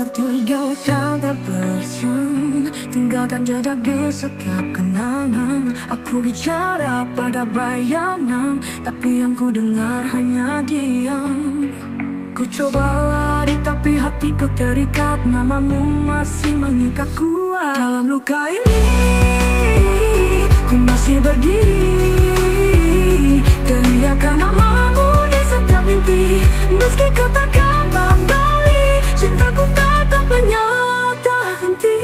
Tertinggalkan tak bersen, tinggalkan jejak di setiap kenangan. Aku bicara pada bayangan, tapi yang ku dengar hanya diam. Ku coba lari tapi hatiku terikat, namamu masih mengikat kuat. Dalam luka ini, ku masih berdiri, teriakan namamu di setiap mimpi. Meski katakan kembali, cintaku tetap menyala tak henti.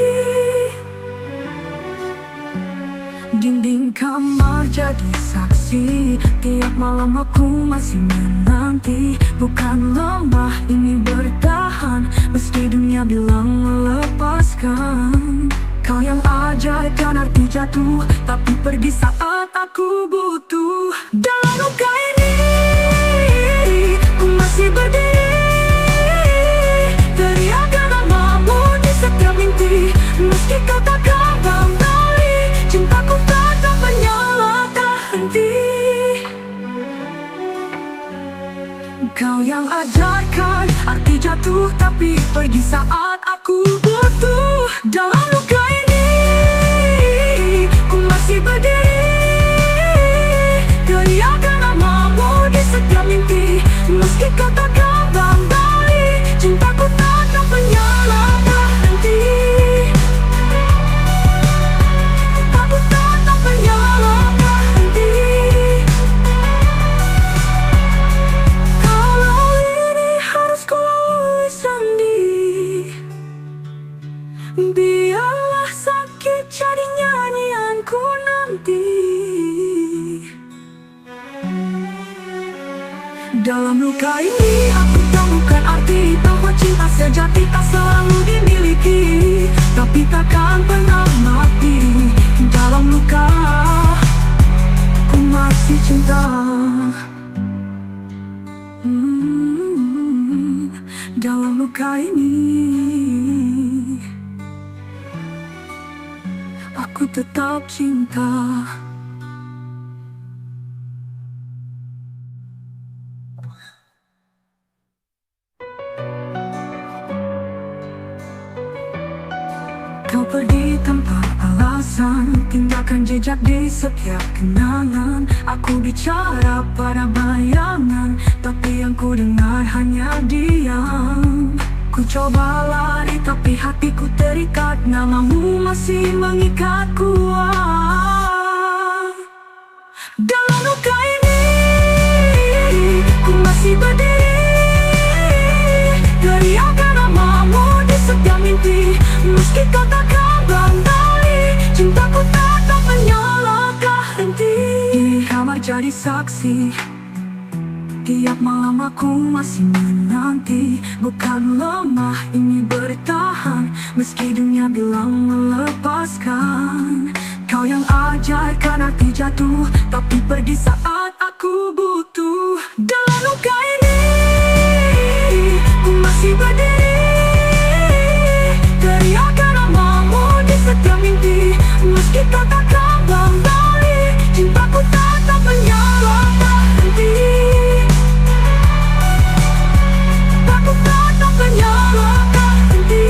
Dinding kamar jadi saksi, tiap malam aku masih menanti. Bukan lemah, ini bertahan, meski dunia bilang melepaskan. Kau yang ajaib dan arti jatuh, tapi pergi saat aku butuh. Dalam luka ini, ku masih berdiri, teriakan namamu di setiap mimpi. Meski kau takkan kembali, cintaku tetap menyala tak henti. Kau yang ajarkan arti jatuh, tapi pergi saat aku butuh. Dalam luka ini, ku masih berdiri, teriakan namamu di setiap mimpi. Meski kau takkan kembali, cintaku tetap menyala tak henti. Aku tetap menyala tak henti. Kalau ini harus ku lalui sendiri, biarlah sakit jadi nyanyianku nanti. Dalam luka ini aku temukan arti bahwa cinta sejati tak selalu dimiliki, tapi takkan pernah mati. Dalam luka, ku masih cinta. Dalam luka ini, aku tetap cinta. Kau pergi tanpa alasan, tinggalkan jejak di setiap kenangan. Aku bicara pada bayangan, tapi yang ku dengar hanya diam. Ku coba lari tapi hatiku terikat, namamu masih mengikat kuat. Dalam luka ini, ku masih berdiri, teriakan namamu di setiap mimpi. Meski kau takkan kembali, cintaku tetap menyala tak henti. Di kamar jadi saksi, tiap malam aku masih menanti. Bukan lemah, ini bertahan, meski dunia bilang melepaskan. Kau yang ajarkan arti jatuh, tapi pergi saat aku butuh. Dalam luka ini, ku masih berdiri, teriakan namamu di setiap mimpi. Meski kau takkan kembali, cintaku tetap menyala tak henti. Aku tetap menyala tak henti.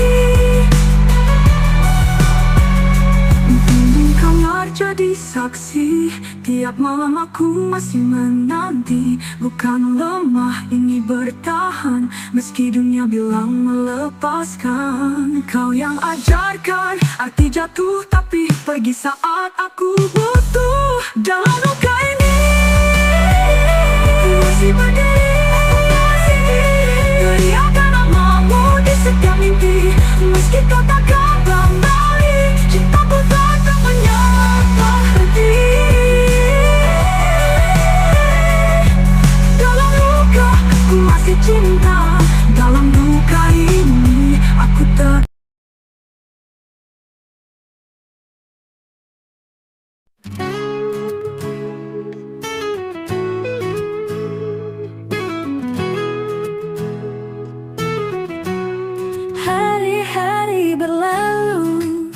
Dinding kamar jadi saksi, tiap malam aku masih menanti. Bukan lemah, ini bertahan, meski dunia bilang melepaskan. Kau yang ajarkan arti jatuh, tapi pergi saat aku butuh. Dalam luka ini, ku masih berdiri, teriakan namamu di setiap mimpi. Meski kau takkan kembali, cintaku tetap menyala tak henti. Dalam luka, ku masih cinta. Dalam luka ini, aku tetap. Hari-hari berlalu,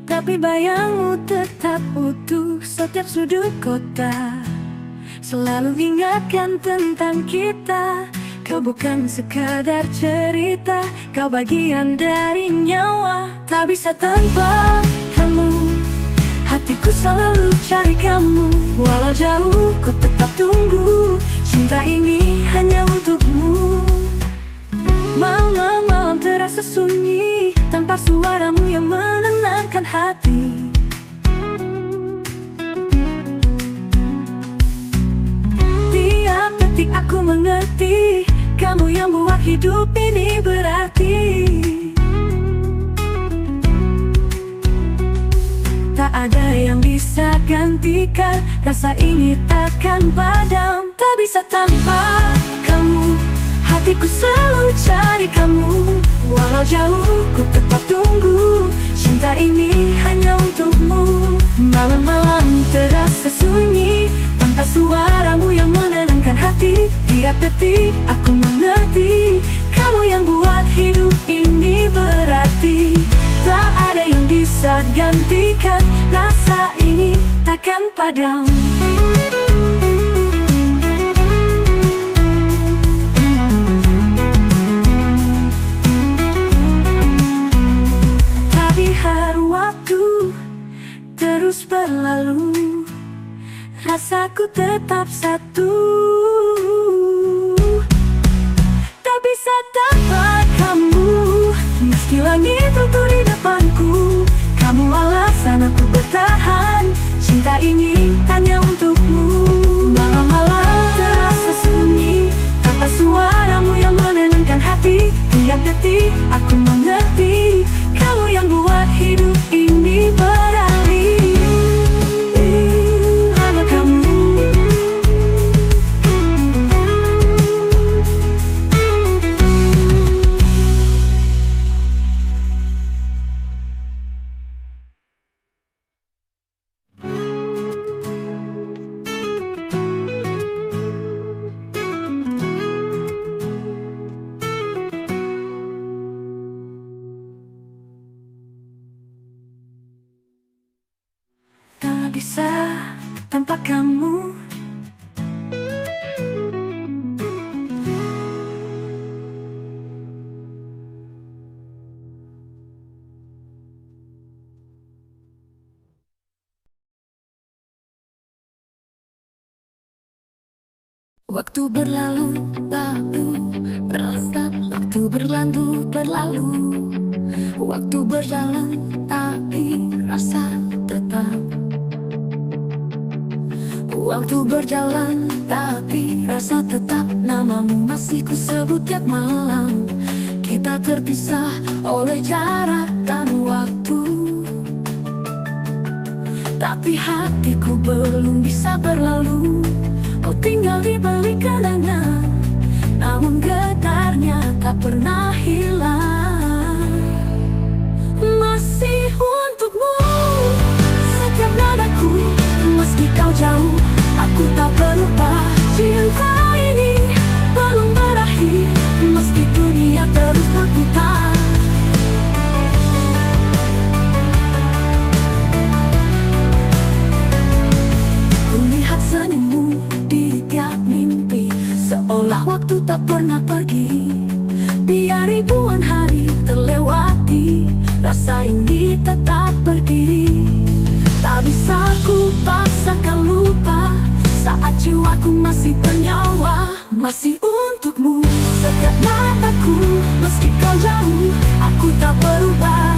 tapi bayangmu tetap utuh. Setiap sudut kota selalu ingatkan tentang kita. Kau bukan sekadar cerita, kau bagian dari nyawa. Tak bisa tanpa kamu, hatiku selalu cari kamu. Walau jauh, ku tetap tunggu. Cinta ini hanya untukmu. Malam-malam terasa sunyi, tanpa suaramu yang menenangkan hati. Tiap detik aku mengerti, kamu yang buat hidup ini berarti. Tak ada yang bisa gantikan, rasa ini takkan padam. Tak bisa tanpa kamu, hatiku selalu cari kamu. Walau jauh, ku tetap tunggu. Cinta ini hanya untukmu. Malam-malam terasa sunyi, tanpa suaramu yang menenangkan hati. Tiap detik aku mengerti, kamu yang buat hidup ini berarti. Tak ada yang bisa gantikan, rasa ini takkan padam. Biar waktu terus berlalu, rasaku tetap satu. Tak bisa tanpa kamu, meski langit runtuh di depanku. Kamu alasan aku bertahan, cinta ini hanya untukmu. Malam-malam terasa sunyi, tanpa suaramu yang menenangkan hati. Tiap detik aku mengerti, kamu yang buat hidup ini berarti. Hanya kamu. Tak bisa tanpa kamu. Waktu berlalu, berasa. Waktu berlalu. Waktu berjalan, tapi rasa tetap. Waktu berjalan, tapi rasa tetap. Namamu masih ku sebut tiap malam. Kita terpisah oleh jarak dan waktu, tapi hatiku belum bisa berlalu. Kau tinggal di balik kenangan, namun getarnya tak pernah hilang. Masih untukmu setiap nadaku, meski kau jauh, aku tak berubah. Cinta ini belum berakhir, meski dunia terus berputar. Kulihat senyummu di tiap mimpi, seolah waktu tak pernah pergi. Biar ribuan hari terlewati, rasa ini tetap berdiri. Tak bisa ku paksakan lupa, saat jiwaku masih bernyawa. Masih untukmu setiap mataku, meski kau jauh, aku tak berubah.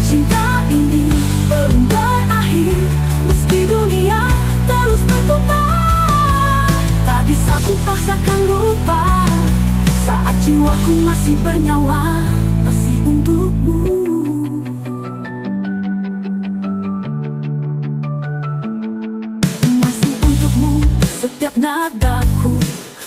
Cinta ini belum berakhir, meski dunia terus berputar. Tak bisa ku paksakan lupa, saat jiwaku masih bernyawa. Masih untukmu. Masih untukmu setiap nadaku,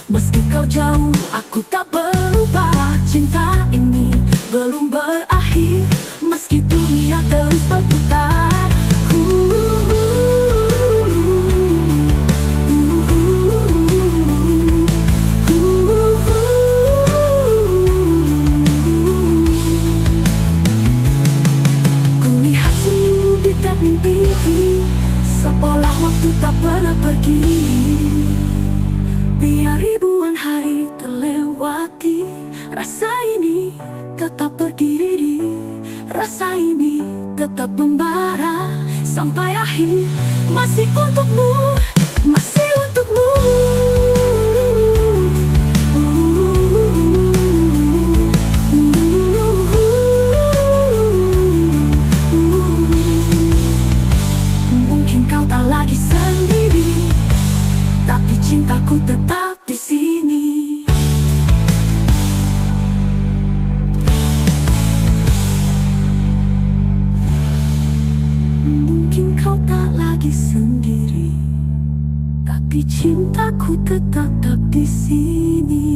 meski kau jauh, aku tak berubah. Cinta ini belum berakhir, meski dunia terus berputar. Kulihat senyum di tiap mimpi, seolah waktu tak pernah pergi. Biar ribuan hari terlewati, rasa ini tetap berdiri, rasa ini tetap membara sampai akhir. Masih untukmu, masih untukmu. Mungkin kau tak lagi sendiri, tapi cintaku tetap di sini. Mungkin kau tak lagi sendiri, tapi cintaku tetap di sini.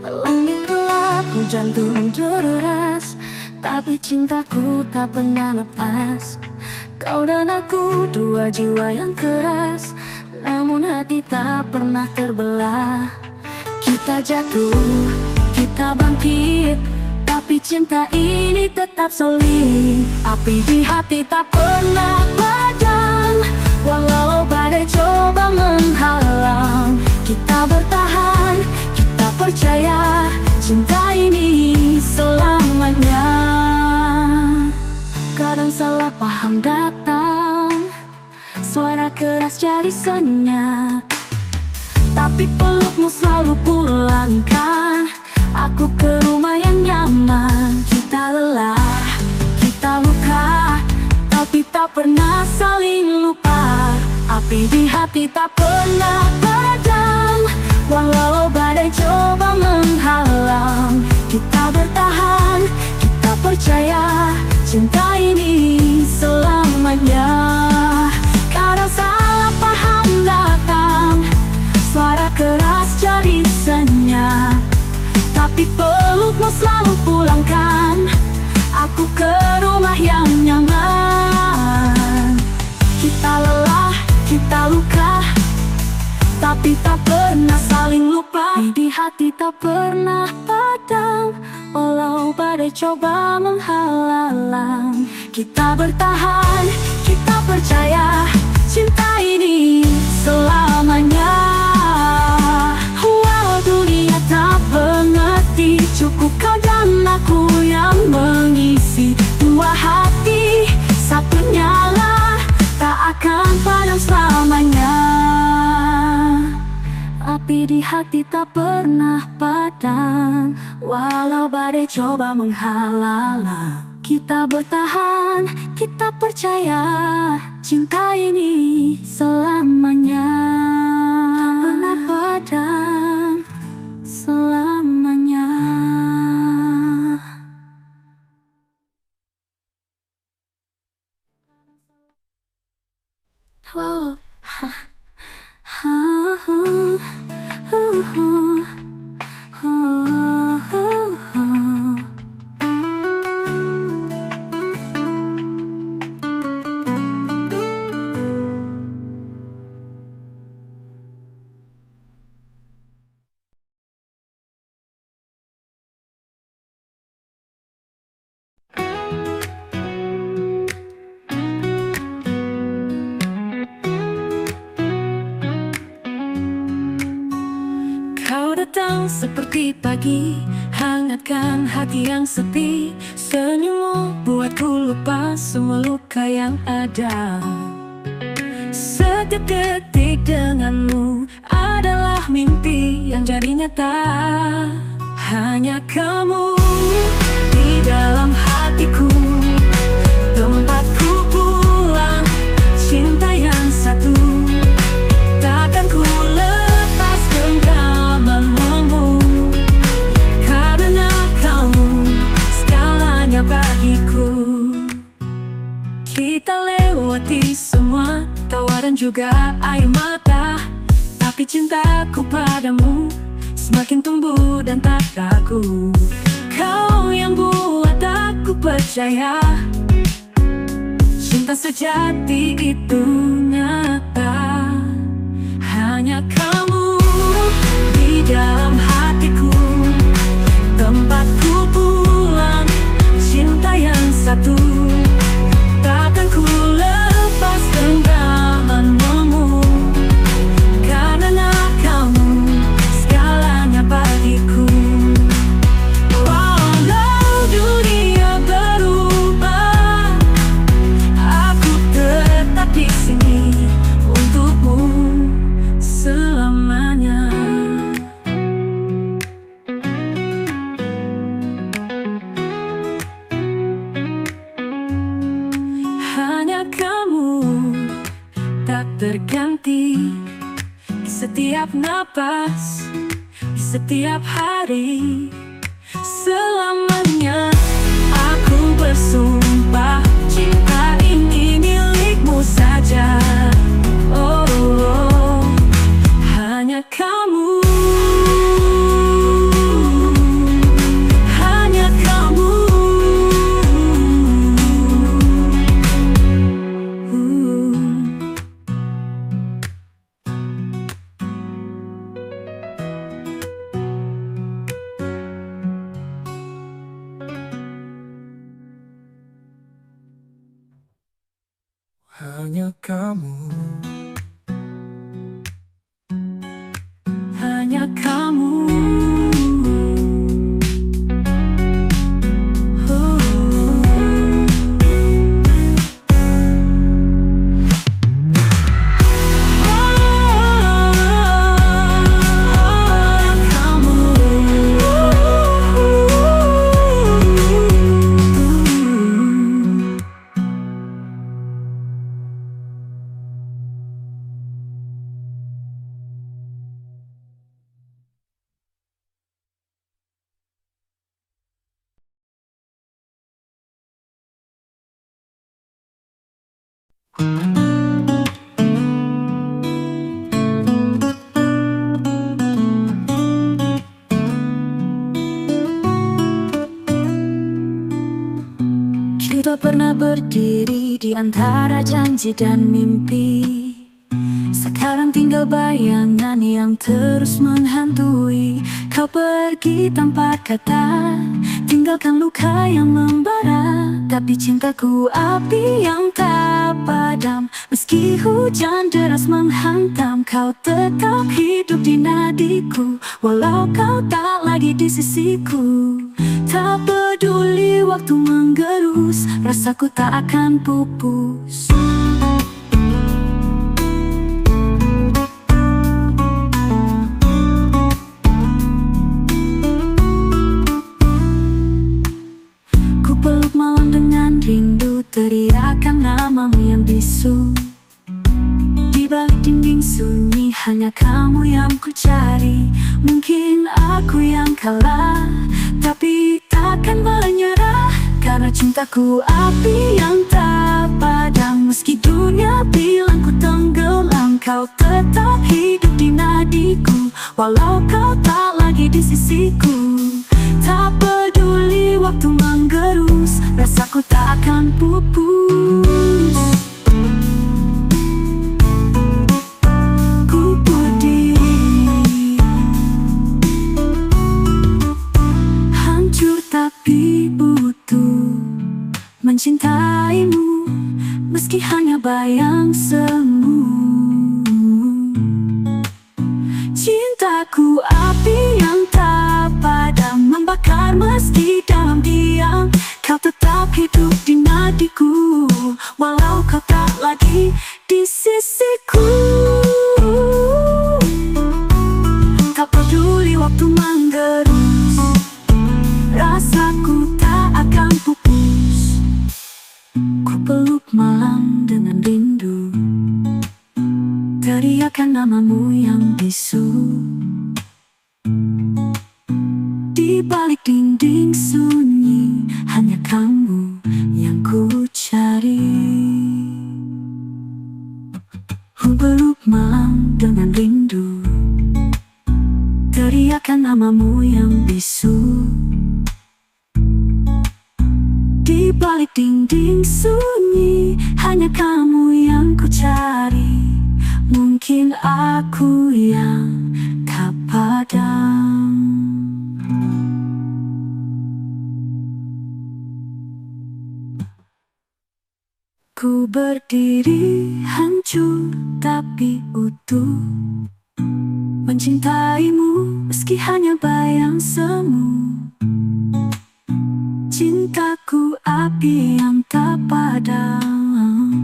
Langit gelap, hujan turun deras, tapi cintaku tak pernah lepas. Kau dan aku dua jiwa yang keras, namun hati tak pernah terbelah. Kita jatuh, kita bangkit, tapi cinta ini tetap solid. Api di hati tak pernah padam, walau badai coba menghalang. Kita bertahan, kita percaya cinta ini selamanya. Kadang salah paham datang, suara keras jadi senyap, tapi pelukmu selalu pulangkan aku ke rumah yang nyaman. Kita lelah, kita luka, tapi tak pernah saling lupa. Api di hati tak pernah padam, walau badai coba menghalang. Kita bertahan, kita percaya cinta ini selamanya. Kadang salah paham datang, suara keras jadi senyap, tapi pelukmu selalu pulangkan aku ke rumah yang nyaman. Kita lelah, kita luka, tapi tak pernah saling lupa. Di hati tak pernah padam, walau badai coba menghalang. Kita bertahan, kita percaya cinta ini selamanya. Walau dunia tak mengerti, cukup kau dan aku yang mengisi. Dua hati, satu nyala, tak akan padam selamanya. Api di hati tak pernah padam, walau badai coba menghalang. Kita bertahan, kita percaya cinta ini selamanya. Tak pernah padam selamanya. Oh, ha, ha, Kau datang seperti pagi, hangatkan hati yang sepi. Senyummu buatku lupa semua luka yang ada. Setiap detik denganmu adalah mimpi yang jadi nyata. Hanya kamu di dalam hatiku, tempatku pulang, cinta yang satu. Takkan ku lepas genggamanmu, karena kamu segalanya bagiku. Kita lewati semua tawa dan juga air mata, tapi cintaku padamu semakin tumbuh dan tak ragu. Kau yang buat aku percaya cinta sejati itu nyata. Hanya Hanya kamu di dalam hatiku, tempatku pulang, cinta yang satu. Takkan ku lepas genggamanmu, karena kamu segalanya bagiku. Walau dunia berubah, aku tetap di sini untukmu selamanya. Hanya kamu tak terganti, di setiap napas, di setiap hari. Selamanya aku bersumpah, cinta ini milikmu saja. Oh, oh, hanya kamu, hanya kamu. Hanya kamu, hanya kamu. Kita pernah berdiri di antara janji dan mimpi. Sekarang tinggal bayangan yang terus menghantui. Kau pergi tanpa kata, tinggalkan luka yang membara. Tapi cintaku api yang tak padam. Meski hujan deras menghantam, kau tetap hidup di nadiku. Walau kau tak lagi di sisiku. Tak peduli waktu menggerus, rasaku tak akan pupus. Ku peluk malam dengan rindu, teriakan namamu yang bisu. Di balik dinding sunyi, hanya kamu yang ku cari. Mungkin aku yang kalah, tapi takkan menyerah. Karena cintaku api yang tak padam. Meski dunia bilang ku tenggelam, kau tetap hidup di nadiku. Walau kau tak lagi di sisiku. Tak peduli waktu menggerus, rasaku tak akan pupus. Ku berdiri, hancur tapi butuh mencintaimu, meski hanya bayang semu. Cintaku api yang tak padam, membakar meski dalam diam. Kau tetap hidup di nadiku, walau kau tak lagi di sisiku. Tak peduli waktu menggerus, rasaku tak akan pupus. Ku peluk malam dengan rindu, teriakan namamu yang bisu. Di balik dinding sunyi, hanya kamu yang ku cari. Ku peluk malam dengan rindu, teriakan namamu yang bisu. Di balik dinding sunyi, hanya kamu yang ku cari. Mungkin aku Ku berdiri hancur tapi utuh, mencintaimu meski hanya bayang semu. Cintaku api yang tak padam,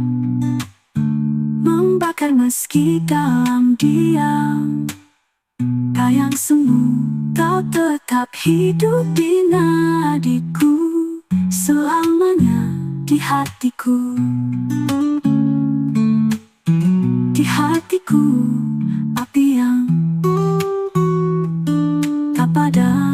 membakar meski dalam diam. Bayang semu, kau tetap hidup di nadiku, selamanya di hatiku. Di hatiku, api yang tak padam.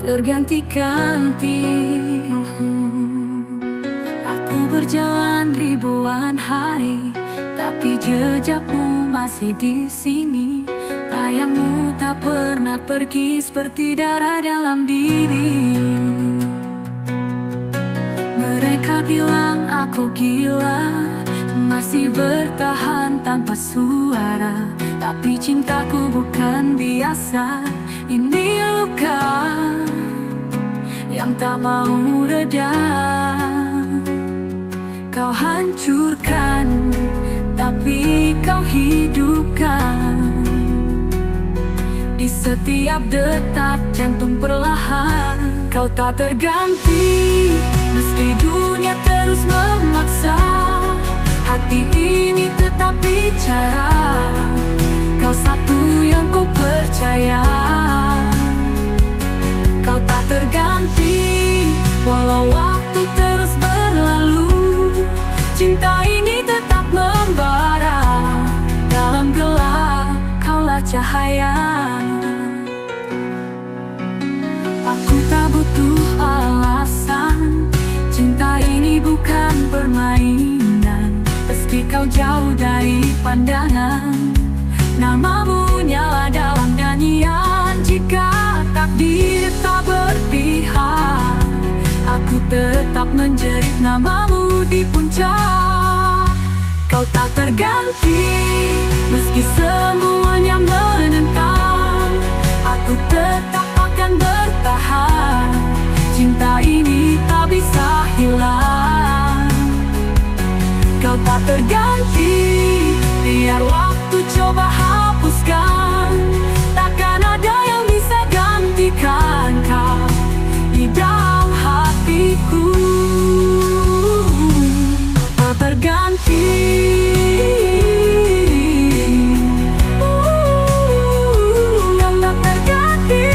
Terganti-ganti, aku berjalan ribuan hari, tapi jejakmu masih di sini. Bayangmu tak pernah pergi seperti darah dalam diri. Mereka bilang aku gila, masih bertahan tanpa suara. Tapi cintaku bukan biasa, ini luka yang tak mau reda. Kau hancurkan, tapi kau hidupkan. Di setiap detak jantung perlahan, kau tak terganti. Meski dunia terus memaksa, hati ini tetap bicara. Kau satu yang ku percaya. Kau tak terganti, walau waktu terus berlalu. Cinta ini tetap membara. Dalam gelap, kaulah cahaya. Aku tak butuh alasan, cinta ini bukan permainan. Meski kau jauh dari pandangan, namamu nyala dalam nyanyian. Jika takdir tak berpihak, aku tetap menjerit namamu di puncak. Kau tak terganti, meski semuanya menentang. Aku tetap akan bertahan, cinta ini tak bisa hilang. Kau tak terganti, biar waktu coba hapuskan. Takkan ada yang bisa gantikan kau di dalam hatiku. Tak terganti, yang tak terganti.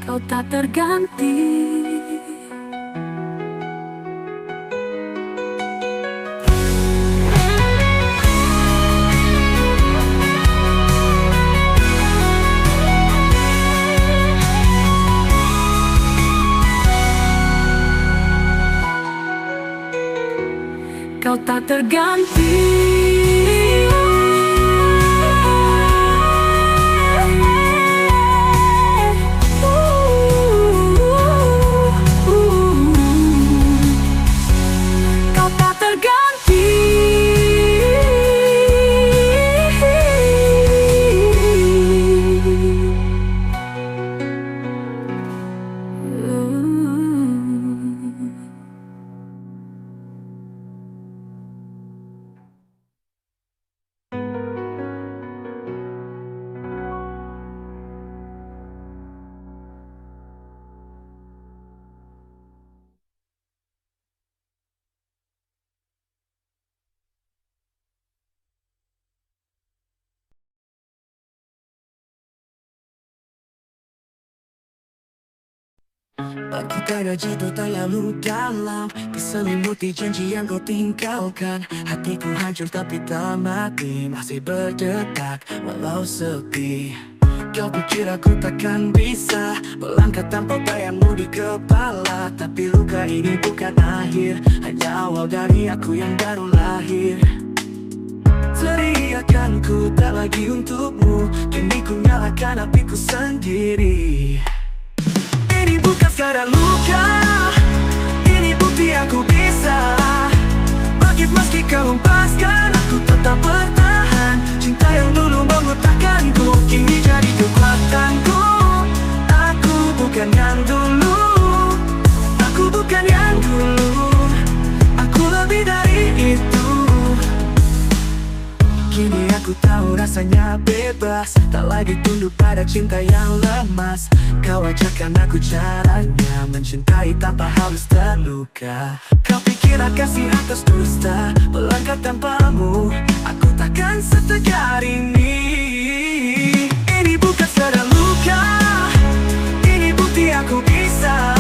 Kau tak terganti. Kau tak terganti. Kau tak terganti. Aku gaji itu terlalu dalam, diselimuti janji yang kau tinggalkan. Hatiku hancur tapi tak mati, masih berdetak walau sepi. Kau pikir aku takkan bisa melangkah tanpa bayangmu di kepala. Tapi luka ini bukan akhir, hanya awal dari aku yang baru lahir. Teriakanku tak lagi untukmu, kini ku nyalakan apiku sendiri. Ini bukan sekadar luka, ini bukti aku bisa. Bangkit meski kau hempaskan, aku tetap bertahan. Cinta yang dulu mengutahkanku, kini jadi kekuatanku. Aku bukan yang dulu, aku bukan yang dulu, aku lebih dari itu. Kini aku tahu rasanya bebas, tak lagi tunduk pada cinta yang lemas. Kau ajarkan aku caranya mencintai tanpa harus terluka. Kau pikir kasih atas dusta, melangkah tanpamu aku takkan setegar ini. Ini bukan sekadar luka, ini bukti aku bisa.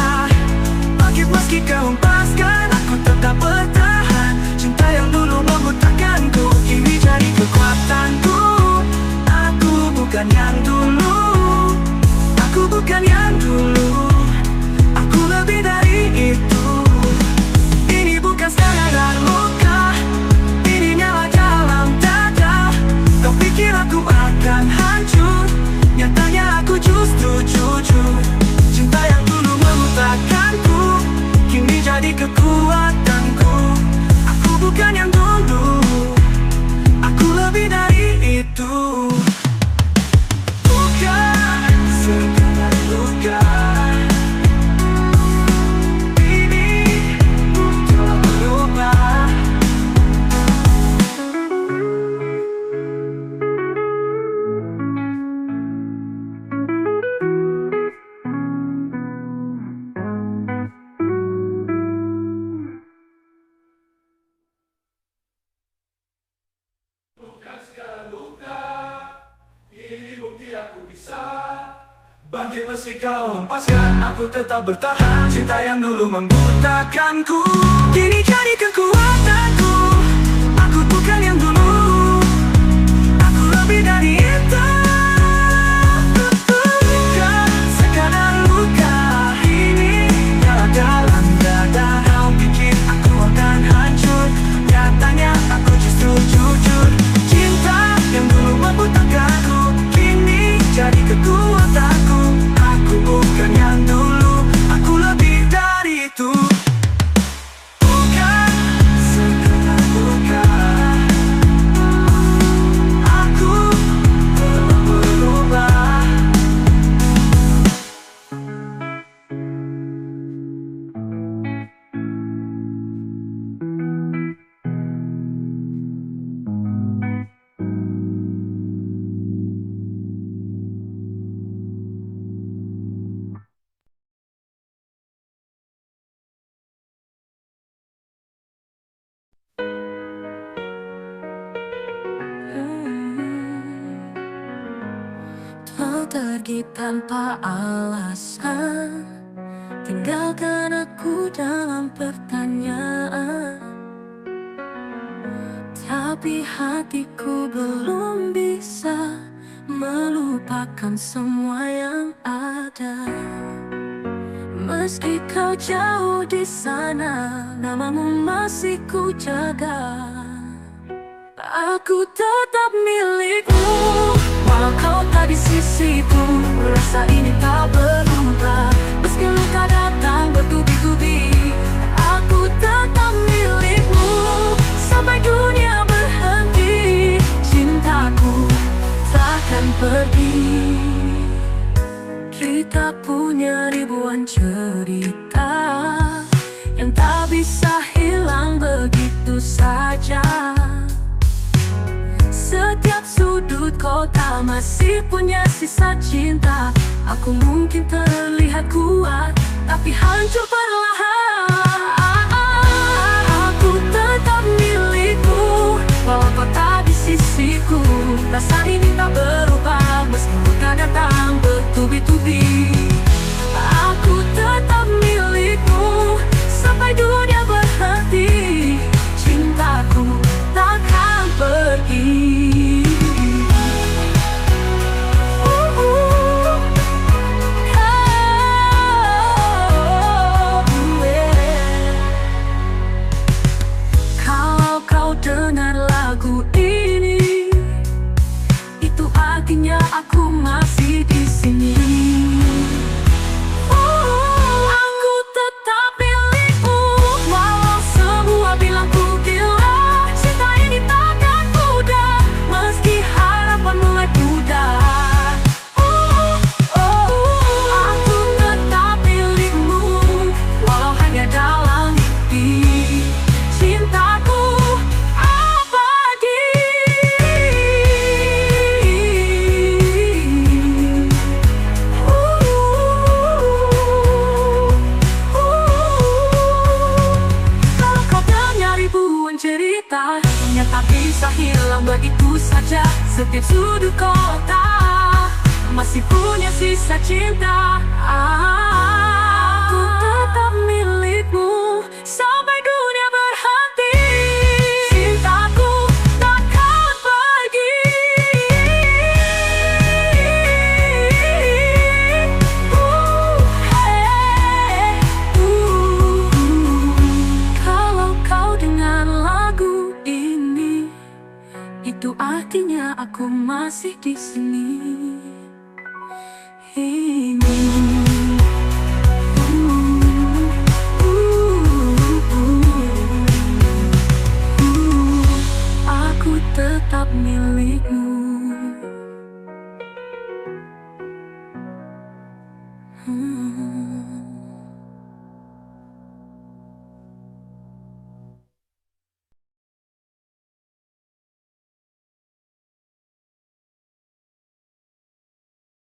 Bangkit meski kau hempaskan, aku tetap bertahan. Cinta yang dulu membutakanku, kini jadi kekuatanku. Aku bukan yang dulu, aku bukan yang dulu, aku lebih dari itu. Ini bukan sekadar luka, ini nyala dalam dada. Kau pikir aku akan hancur, nyatanya aku justru jujur. Cinta yang dulu membutakanku, kini jadi kekuatanku. Aku bukan yang dulu, aku lebih dari itu. Bukan sekadar luka, ini telah berubah. Bangkit meski kau hempaskan, aku tetap bertahan. Cinta yang dulu membutakanku, kini jadi kekuatanku. Aku bukan yang dulu, aku lebih dari itu. Bukan sekadar luka, ini nyala dalam dada. Kau pikir aku akan hancur, nyatanya aku justru jujur. Cinta yang dulu membutakanku, kini jadi kekuatanku. Aku bukan yang dulu, aku lebih dari itu. Bukan sekadar luka, aku telah berubah. Kau pergi tanpa alasan, tinggalkan aku dalam pertanyaan. Tapi hatiku belum bisa melupakan semua yang ada. Meski kau jauh di sana, namamu masih ku jaga. Aku tetap milikmu, walau kau tak di sisiku. Rasa ini tak berubah, meski luka datang bertubi-tubi. Aku tetap milikmu, sampai dunia berhenti. Cintaku takkan pergi. Kita punya ribuan cerita yang tak bisa hilang begitu saja. Setiap sudut kota masih punya sisa cinta. Aku mungkin terlihat kuat, tapi hancur perlahan. Aku tetap milikmu, walau kau tak di sisiku. Rasa ini tak berubah, meski luka datang bertubi-tubi. Aku tetap milikmu, sampai dunia berhenti. Cintaku takkan pergi. Setiap sudut kota masih punya sisa cinta. Aku tetap milikmu sampai dunia berhenti. Cintaku takkan pergi. Kalau kau dengar lagu ini, itu artinya aku masih di sini.